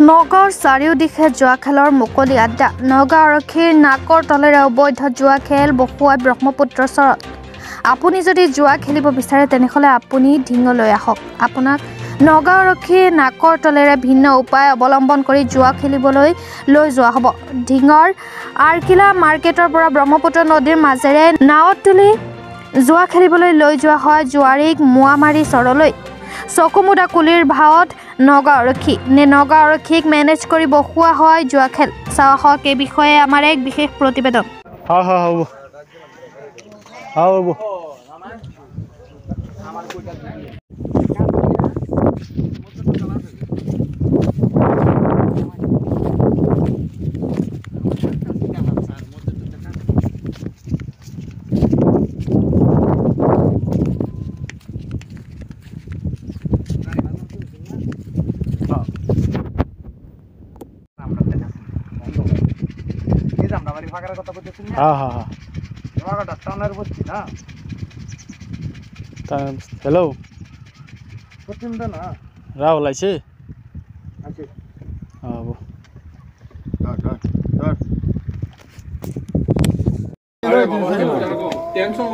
নগাঁৱৰ চাৰিওদিশে জুৱা খেলৰ মুকলি আড্ডা। নগাঁও আৰক্ষীৰ নাকৰ তলেৰে অবৈধ জুৱা খেল বহুৱাই ব্ৰহ্মপুত্ৰ চৰত। আপুনি যদি জুৱা খেলিব বিচাৰে তেনেহ'লে আপুনি ঢিঙলৈ আহক। আপোনাক নগাঁও আৰক্ষীৰ নাকৰ তলেৰে ভিন্ন উপায় অৱলম্বন কৰি জুৱা খেলিবলৈ লৈ যোৱা হ'ব। ঢিঙৰ আৰকিলা মাৰ্কেটৰ পৰা ব্ৰহ্মপুত্ৰ নদীৰ মাজেৰে নাৱত তুলি জুৱা খেলিবলৈ লৈ যোৱা হয় জুৱাৰীক মোৱামাৰী চৰলৈ। চকুমুদা কুলিৰ ভাৱত নগাঁও আৰক্ষী নগাঁও আৰক্ষীক মেনেজ কৰি বহুৱা হয় জুৱা খেল। চাওঁ হওক এই বিষয়ে আমাৰ এক বিশেষ প্ৰতিবেদন। Hello Rahul आइছে tension